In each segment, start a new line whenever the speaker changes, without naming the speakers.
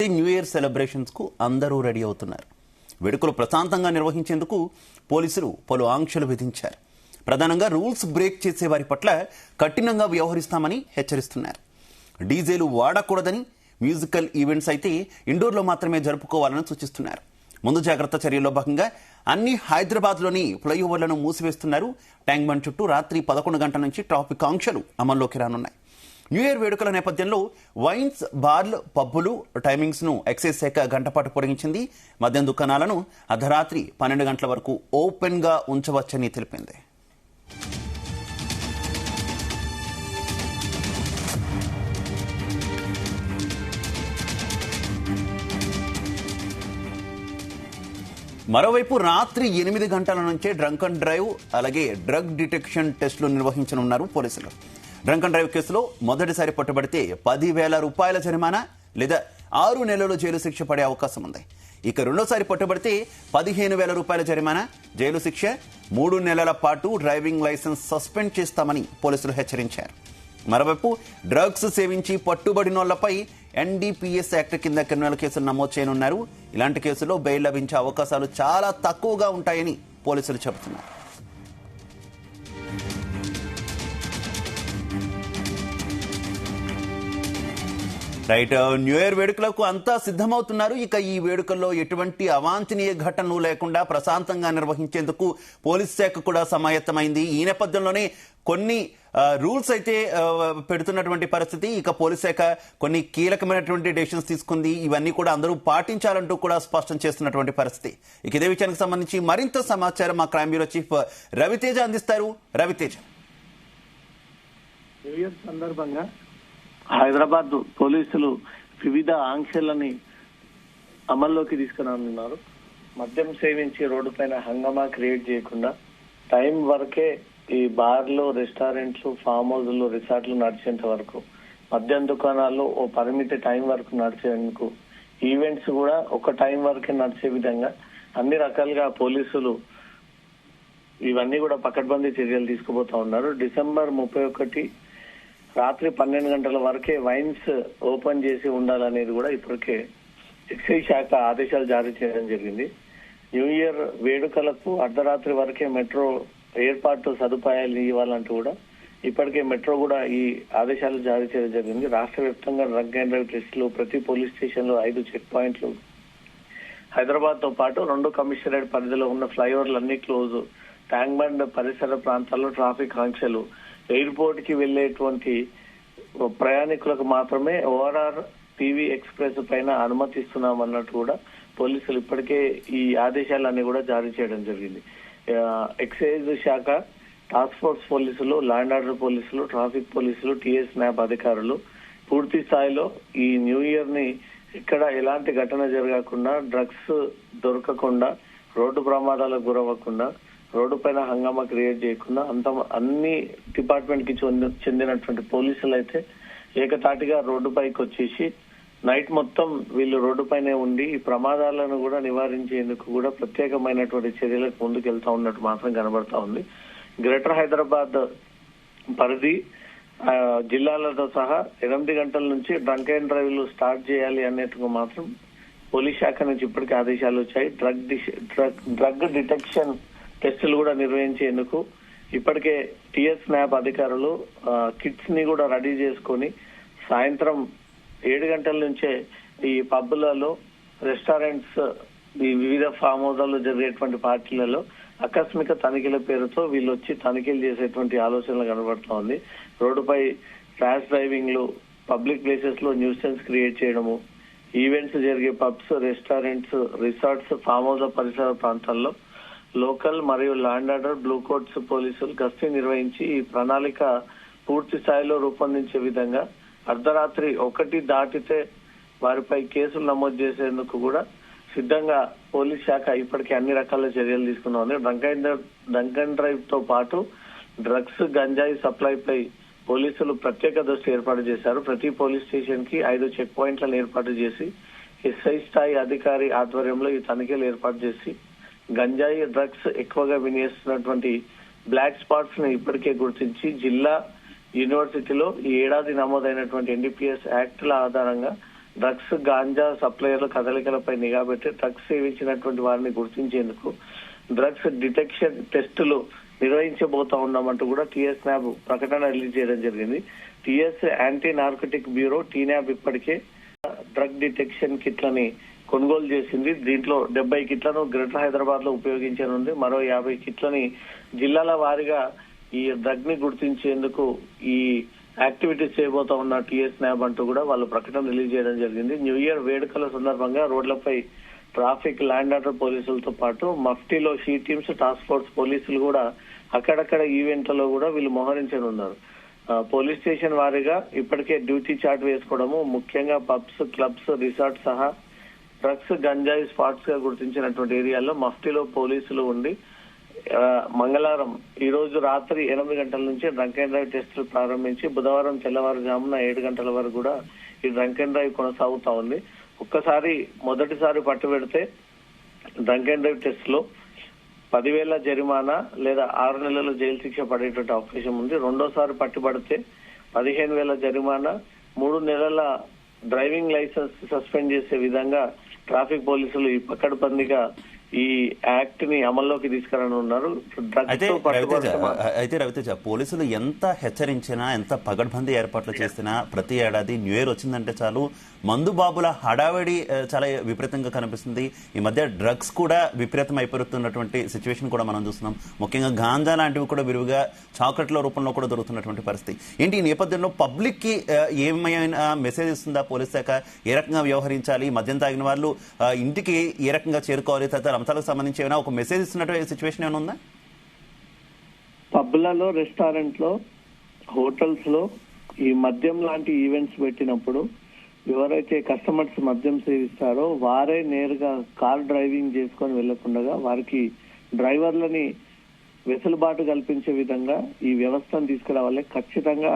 New year celebrations కు అందరూ ready అవుతున్నారు. వేడుకలు ప్రశాంతంగా నిర్వహించేందుకు పోలీసులు పలు ఆంక్షలు విధించారు. ప్రధానంగా రూల్స్ బ్రేక్ చేసే వారి పట్ల కఠినంగా వ్యవహరిస్తామని హెచ్చరిస్తున్నారు. డీజేలు వాడకూడదని, మ్యూజికల్ ఈవెంట్స్ అయితే ఇండోర్లో మాత్రమే జరుపుకోవాలని సూచిస్తున్నారు. ముందు జాగ్రత్త చర్యల్లో భాగంగా అన్ని హైదరాబాద్లోని ఫ్లైఓవర్లను మూసివేస్తున్నారు. ట్యాంక్ బండ్ చుట్టూ రాత్రి 11 గంటల నుంచి ట్రాఫిక్ ఆంక్షలు అమల్లోకి రానున్నాయి. న్యూ ఇయర్ వేడుకల నేపథ్యంలో వైన్స్, బార్లు, పబ్బులు టైమింగ్స్ ను ఎక్సైజ్ శాఖ గంటపాటు పొడిగించింది. మద్యం దుకాణాలను అర్ధరాత్రి 12 గంటల వరకు ఓపెన్ గా ఉంచవచ్చని తెలిపింది. మరోవైపు రాత్రి 8 గంటల నుంచే డ్రంక్ అండ్ డ్రైవ్, అలాగే డ్రగ్ డిటెక్షన్ టెస్టులు నిర్వహించనున్నారు పోలీసులు. డ్రంక్ అండ్ డ్రైవ్ కేసులో మొదటిసారి పట్టుబడితే 10,000 రూపాయల జరిమానా లేదా 6 నెలలు జైలు శిక్ష పడే అవకాశం ఉంది. ఇక రెండోసారి పట్టుబడితే 15,000 రూపాయల జరిమానా, జైలు శిక్ష, 3 నెలల పాటు డ్రైవింగ్ లైసెన్స్ సస్పెండ్ చేస్తామని పోలీసులు హెచ్చరించారు. మరోవైపు డ్రగ్స్ సేవించి పట్టుబడినోళ్లపై ఎన్డీపీఎస్ యాక్ట్ కింద క్రిమినల్ కేసులు నమోదు చేయనున్నారు. ఇలాంటి కేసుల్లో బెయిల్ లభించే అవకాశాలు చాలా తక్కువగా ఉంటాయని పోలీసులు చెబుతున్నారు. రైట్, న్యూ ఇయర్ వేడుకలకు అంతా సిద్ధమవుతున్నారు. ఇక ఈ వేడుకల్లో ఎటువంటి అవాంఛనీయ ఘటనలు లేకుండా ప్రశాంతంగా నిర్వహించేందుకు పోలీస్ శాఖ కూడా సమాయత్తమైంది. ఈ నేపథ్యంలోనే కొన్ని రూల్స్ అయితే పెడుతున్నటువంటి పరిస్థితి. ఇక పోలీస్ శాఖ కొన్ని కీలకమైనటువంటి డెసిషన్స్ తీసుకుంది. ఇవన్నీ కూడా అందరూ పాటించాలంటూ కూడా స్పష్టం చేస్తున్నటువంటి పరిస్థితి. ఇక ఇదే విషయానికి సంబంధించి మరింత సమాచారం మా క్రైమ్ బ్యూరో చీఫ్ రవితేజ అందిస్తారు. రవితేజ,
న్యూ ఇయర్ సందర్భంగా హైదరాబాద్ పోలీసులు వివిధ ఆంక్షలని అమల్లోకి తీసుకురానున్నారు. మద్యం సేవించి రోడ్డు పైన హంగామా క్రియేట్ చేయకుండా టైం వరకే ఈ బార్లు, రెస్టారెంట్లు, ఫామ్ హౌస్లు, రిసార్ట్లు నడిచేంత వరకు, మద్యం దుకాణాలు ఓ పరిమిత టైం వరకు నడిచేందుకు, ఈవెంట్స్ కూడా ఒక టైం వరకే నడిచే విధంగా అన్ని రకాలుగా పోలీసులు ఇవన్నీ కూడా పకడ్బందీ చర్యలు తీసుకుపోతా ఉన్నారు. డిసెంబర్ 31 రాత్రి 12 గంటల వరకే వైన్స్ ఓపెన్ చేసి ఉండాలనేది కూడా ఇప్పటికే ఎక్సైజ్ శాఖ ఆదేశాలు జారీ చేయడం జరిగింది. న్యూ ఇయర్ వేడుకలకు అర్ధరాత్రి వరకే మెట్రో ఏర్పాటు సదుపాయాలు ఇవ్వాలంటూ కూడా ఇప్పటికే మెట్రో కూడా ఈ ఆదేశాలు జారీ చేయడం జరిగింది. రాష్ట్ర వ్యాప్తంగా డ్రంక్ అండ్ డ్రైవ్ టెస్టులు, ప్రతి పోలీస్ స్టేషన్ లో 5 చెక్ పాయింట్లు, హైదరాబాద్ తో పాటు 2 కమిషనరేట్ పరిధిలో ఉన్న ఫ్లైఓవర్లన్నీ క్లోజ్, ట్యాంక్ బండ్ పరిసర ప్రాంతాల్లో ట్రాఫిక్ ఆంక్షలు, ఎయిర్పోర్ట్ కి వెళ్లేటువంటి ప్రయాణికులకు మాత్రమే ఓఆర్ఆర్ టీవీ ఎక్స్ప్రెస్ పైన అనుమతిస్తున్నామన్నట్టు కూడా పోలీసులు ఇప్పటికే ఈ ఆదేశాలన్నీ కూడా జారీ చేయడం జరిగింది. ఎక్సైజ్ శాఖ, టాస్క్ ఫోర్స్ పోలీసులు, ల్యాండ్ ఆర్డర్ పోలీసులు, ట్రాఫిక్ పోలీసులు, టీఎస్ న్యాప్ అధికారులు పూర్తి స్థాయిలో ఈ న్యూ ఇయర్ ని ఇక్కడ ఎలాంటి ఘటన జరగకుండా, డ్రగ్స్ దొరకకుండా, రోడ్డు ప్రమాదాలకు గురవ్వకుండా, రోడ్డు పైన హంగామా క్రియేట్ చేయకుండా అన్ని డిపార్ట్మెంట్ కి చెందినటువంటి పోలీసులు అయితే ఏకతాటిగా రోడ్డు పైకి వచ్చేసి నైట్ మొత్తం వీళ్ళు రోడ్డు పైనే ఉండి ఈ ప్రమాదాలను కూడా నివారించేందుకు కూడా ప్రత్యేకమైనటువంటి చర్యలకు ముందుకెళ్తా ఉన్నట్టు మాత్రం కనబడతా ఉంది. గ్రేటర్ హైదరాబాద్ పరిధి జిల్లాలతో సహా 8 గంటల నుంచి డ్రంక్ అండ్ డ్రైవ్లు స్టార్ట్ చేయాలి అన్నట్టుగా మాత్రం పోలీస్ శాఖ నుంచి ఇప్పటికే ఆదేశాలు వచ్చాయి. డ్రగ్ డిటెక్షన్ టెస్టులు కూడా నిర్వహించేందుకు ఇప్పటికే టీఎస్ న్యాప్ అధికారులు కిట్స్ ని కూడా రెడీ చేసుకొని సాయంత్రం 7 గంటల నుంచే ఈ పబ్బులలో, రెస్టారెంట్స్, ఈ వివిధ ఫామ్ హౌస్లలో జరిగేటువంటి పార్టీలలో ఆకస్మిక తనిఖీల పేరుతో వీళ్ళు వచ్చి తనిఖీలు చేసేటువంటి ఆలోచనలు కనబడుతూ ఉంది. రోడ్డుపై ర్యాష్ డ్రైవింగ్లు, పబ్లిక్ ప్లేసెస్ లో న్యూసెన్స్ క్రియేట్ చేయడము, ఈవెంట్స్ జరిగే pubs, restaurants, resorts, farm house పరిసర ప్రాంతాల్లో లోకల్ మరియు ల్యాండ్ ఆర్డర్, బ్లూ కోట్స్ పోలీసులు గస్తీ నిర్వహించి ఈ ప్రణాళిక పూర్తి స్థాయిలో రూపొందించే విధంగా అర్ధరాత్రి 1 దాటితే వారిపై కేసులు నమోదు చేసేందుకు కూడా సిద్ధంగా పోలీస్ శాఖ ఇప్పటికే అన్ని రకాల చర్యలు తీసుకున్నా ఉంది. డ్రంక్ అండ్ డ్రైవ్ తో పాటు డ్రగ్స్, గంజాయి సప్లైపై పోలీసులు ప్రత్యేక దృష్టి ఏర్పాటు చేశారు. ప్రతి పోలీస్ స్టేషన్ కి 5 చెక్ పాయింట్లను ఏర్పాటు చేసి ఎస్ఐ స్థాయి అధికారి ఆధ్వర్యంలో ఈ తనిఖీలు ఏర్పాటు చేసి గంజాయి, డ్రగ్స్ ఎక్కువగా వినియోగిస్తున్నటువంటి బ్లాక్ స్పాట్స్ ని ఇప్పటికే గుర్తించి జిల్లా యూనివర్సిటీలో ఈ ఏడాది నమోదైనటువంటి ఎన్డీపీఎస్ యాక్ట్ల ఆధారంగా డ్రగ్స్ గాంజా సప్లయర్ల కదలికలపై నిఘా పెట్టి డ్రగ్స్ సేవించినటువంటి వారిని గుర్తించేందుకు డ్రగ్స్ డిటెక్షన్ టెస్టులు నిర్వహించబోతా ఉన్నామంటూ కూడా టీఎస్ న్యాబ్ ప్రకటన రిలీజ్ చేయడం జరిగింది. టీఎస్ యాంటీ నార్కోటిక్ బ్యూరో టీన్యాబ్ ఇప్పటికే డ్రగ్ డిటెక్షన్ కిట్లని కొనుగోలు చేసింది. దీంట్లో 70 కిట్లను గ్రేటర్ హైదరాబాద్ లో ఉపయోగించనుంది. మరో 50 కిట్లని జిల్లాల వారీగా ఈ డ్రగ్ ని గుర్తించేందుకు ఈ యాక్టివిటీస్ చేయబోతా ఉన్న టీఎస్ న్యాబ్ అంటూ కూడా వాళ్ళు ప్రకటన రిలీజ్ చేయడం జరిగింది. న్యూ ఇయర్ వేడుకల సందర్భంగా రోడ్లపై ట్రాఫిక్, ల్యాండ్ ఆర్డర్ పోలీసులతో పాటు మఫ్టీలో షీ టీమ్స్, టాస్క్ ఫోర్స్ పోలీసులు కూడా అక్కడక్కడ ఈవెంట్లలో కూడా వీళ్ళు మోహరించనున్నారు. పోలీస్ స్టేషన్ వారీగా ఇప్పటికే డ్యూటీ చార్ట్ వేసుకోవడము, ముఖ్యంగా పబ్స్, క్లబ్స్, రిసార్ట్ సహా డ్రగ్స్, గంజాయి స్పాట్స్ గా గుర్తించినటువంటి ఏరియాల్లో మఫ్టీలో పోలీసులు ఉండి మంగళవారం ఈ రోజు రాత్రి 8 గంటల నుంచి డ్రంక్ అండ్ డ్రైవ్ టెస్టులు ప్రారంభించి బుధవారం తెల్లవారుజామున 7 గంటల వరకు కూడా ఈ డ్రంక్ అండ్ డ్రైవ్ కొనసాగుతా ఉంది. ఒక్కసారి మొదటిసారి పట్టుబెడితే డ్రంక్ అండ్ డ్రైవ్ టెస్ట్ లో 10,000 జరిమానా లేదా 6 నెలల జైలు శిక్ష పడేటువంటి అవకాశం ఉంది. రెండోసారి పట్టుబడితే 15,000 జరిమానా, 3 నెలల డ్రైవింగ్ లైసెన్స్ సస్పెండ్ చేసే విధంగా ట్రాఫిక్ పోలీసులు ఈ పకడ్బందీగా ఈ యాక్ట్ ని అమల్లోకి తీసుకురానున్నారు.
అయితే రవితేజ, పోలీసులు ఎంత హెచ్చరించినా, ఎంత పగడ్బందీ ఏర్పాట్లు చేసినా ప్రతి ఏడాది న్యూ ఇయర్ వచ్చిందంటే చాలు మందు బాబుల హడావిడి చాలా విపరీతంగా కనిపిస్తుంది. ఈ మధ్య డ్రగ్స్ కూడా విపరీతం అయిపోతున్నటువంటి సిచ్యువేషన్ కూడా మనం చూస్తున్నాం. ముఖ్యంగా గాంజా లాంటివి కూడా విరివిగా చాక్లెట్ల రూపంలో కూడా దొరుకుతున్నటువంటి పరిస్థితి. ఏంటి ఈ నేపథ్యంలో పబ్లిక్ కి ఏమైనా మెసేజ్ ఇస్తుందా పోలీస్ శాఖ? ఏ రకంగా వ్యవహరించాలి, మద్యం తాగిన వాళ్ళు ఇంటికి ఏ రకంగా చేరుకోవాలి, తదితర అంశాలకు సంబంధించి ఏమైనా ఒక మెసేజ్ ఇస్తున్నటువంటి సిచ్యువేషన్ ఏమైనా ఉందా?
పబ్లలో, రెస్టారెంట్ లో, హోటల్స్ లో ఈ మద్యం లాంటి ఈవెంట్స్ పెట్టినప్పుడు ఎవరైతే కస్టమర్స్ మద్యం సేవిస్తారో వారే నేరుగా కార్ డ్రైవింగ్ చేసుకొని వెళ్లకుండా వారికి డ్రైవర్లని వెసులుబాటు కల్పించే విధంగా ఈ వ్యవస్థను తీసుకురావాలి. ఖచ్చితంగా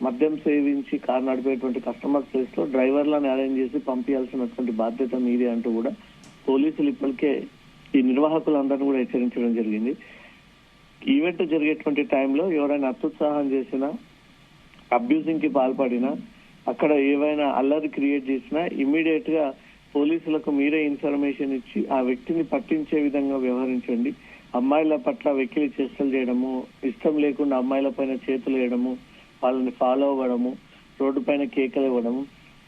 మద్యం సేవించి కార్ నడిపేటువంటి కస్టమర్ ప్లేస్ లో డ్రైవర్లను అరేంజ్ చేసి పంపించాల్సినటువంటి బాధ్యత మీదే అంటూ కూడా పోలీసులు ఇప్పటికే ఈ నిర్వాహకులందరినీ కూడా హెచ్చరించడం జరిగింది. ఈవెంట్ జరిగేటువంటి టైంలో ఎవరైనా అత్యుత్సాహం చేసినా, అబ్యూజింగ్ కి పాల్పడినా, అక్కడ ఏవైనా అల్లరి క్రియేట్ చేసినా ఇమ్మీడియట్ గా పోలీసులకు మీరే ఇన్ఫర్మేషన్ ఇచ్చి ఆ వ్యక్తిని పట్టించే విధంగా వ్యవహరించండి. అమ్మాయిల పట్ల వెకిలి చేష్టలు చేయడము, ఇష్టం లేకుండా అమ్మాయిల పైన చేతులు వేయడము, వాళ్ళని ఫాలో అవ్వడము, రోడ్డు పైన కేకలు ఇవ్వడము,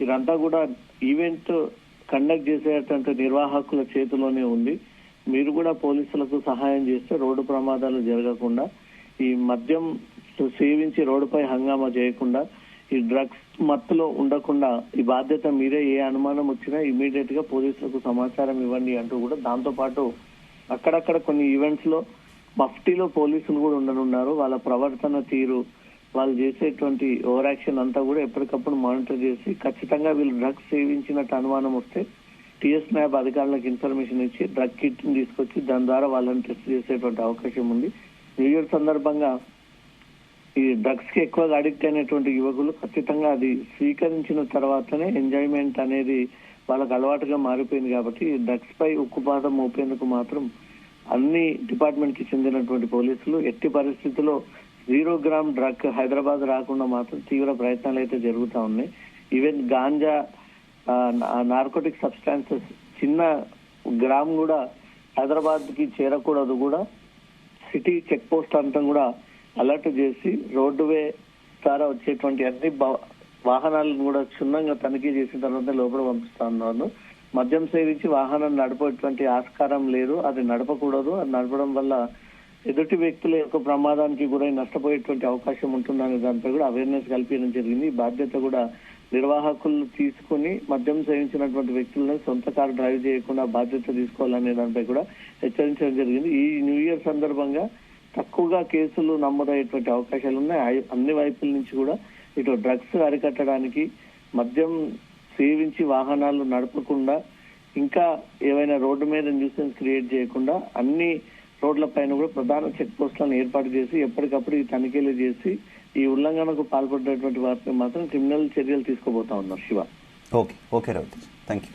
ఇదంతా కూడా ఈవెంట్ కండక్ట్ చేసేటువంటి నిర్వాహకుల చేతిలోనే ఉంది. మీరు కూడా పోలీసులకు సహాయం చేస్తే రోడ్డు ప్రమాదాలు జరగకుండా, ఈ మద్యం సేవించి రోడ్డుపై హంగామా చేయకుండా, ఈ డ్రగ్స్ మత్తులో ఉండకుండా ఈ బాధ్యత మీరే. ఏ అనుమానం వచ్చినా ఇమీడియట్ గా పోలీసులకు సమాచారం ఇవ్వండి అంటూ కూడా, దాంతో పాటు అక్కడక్కడ కొన్ని ఈవెంట్స్ లో మఫ్టీలో పోలీసులు కూడా ఉండనున్నారు. వాళ్ళ ప్రవర్తన తీరు, వాళ్ళు చేసేటువంటి ఓవర్ యాక్షన్ అంతా కూడా ఎప్పటికప్పుడు మానిటర్ చేసి ఖచ్చితంగా వీళ్ళు డ్రగ్స్ సేవించినట్టు అనుమానం వస్తే టీఎస్ న్యాబ్ అధికారులకు ఇన్ఫర్మేషన్ ఇచ్చి డ్రగ్ కిట్ ని తీసుకొచ్చి దాని ద్వారా వాళ్ళని టెస్ట్ చేసేటువంటి అవకాశం ఉంది. న్యూ ఇయర్ సందర్భంగా ఈ డ్రగ్స్ కి ఎక్కువగా అడిక్ట్ అయినటువంటి యువకులు ఖచ్చితంగా అది స్వీకరించిన తర్వాతనే ఎంజాయ్మెంట్ అనేది వాళ్ళకు అలవాటుగా మారిపోయింది. కాబట్టి డ్రగ్స్ పై ఉక్కుపాదం మోపేందుకు మాత్రం అన్ని డిపార్ట్మెంట్ కి చెందినటువంటి పోలీసులు ఎట్టి పరిస్థితుల్లో 0 గ్రామ్ డ్రగ్ హైదరాబాద్ రాకుండా మాత్రం తీవ్ర ప్రయత్నాలు అయితే జరుగుతా ఉన్నాయి. ఈవెన్ గాంజా, నార్కోటిక్ సబ్స్టాన్సెస్ చిన్న గ్రామ్ కూడా హైదరాబాద్ కి చేరకూడదు కూడా సిటీ చెక్ పోస్ట్ అంతా కూడా అలర్ట్ చేసి రోడ్డువే ద్వారా వచ్చేటువంటి అన్ని వాహనాలను కూడా క్షుణ్ణంగా తనిఖీ చేసిన తర్వాత లోపల పంపిస్తా ఉన్నాను. మద్యం సేవించి వాహనం నడిపేటువంటి ఆస్కారం లేదు, అది నడపకూడదు. అది నడపడం వల్ల ఎదుటి వ్యక్తుల యొక్క ప్రమాదానికి గురై నష్టపోయేటువంటి అవకాశం ఉంటుందనే దానిపై కూడా అవేర్నెస్ కల్పించడం జరిగింది. ఈ బాధ్యత కూడా నిర్వాహకులు తీసుకుని మద్యం సేవించినటువంటి వ్యక్తులను సొంత కారు డ్రైవ్ చేయకుండా బాధ్యత తీసుకోవాలనే దానిపై కూడా హెచ్చరించడం జరిగింది. ఈ న్యూ ఇయర్ సందర్భంగా తక్కువగా కేసులు నమోదయ్యేటువంటి అవకాశాలు ఉన్నాయి. అన్ని వైపుల నుంచి కూడా ఇటు డ్రగ్స్ అరికట్టడానికి, మద్యం సేవించి వాహనాలు నడపకుండా, ఇంకా ఏవైనా రోడ్డు మీద న్యూసెన్స్ క్రియేట్ చేయకుండా అన్ని రోడ్ల పైన కూడా ప్రధాన చెక్ పోస్టులను ఏర్పాటు చేసి ఎప్పటికప్పుడు ఈ తనిఖీలు చేసి ఈ ఉల్లంఘనకు పాల్పడినటువంటి వారిని మాత్రం క్రిమినల్ చర్యలు తీసుకోబోతా ఉన్నారు. Shiva.
Okay Raviteja, thank you.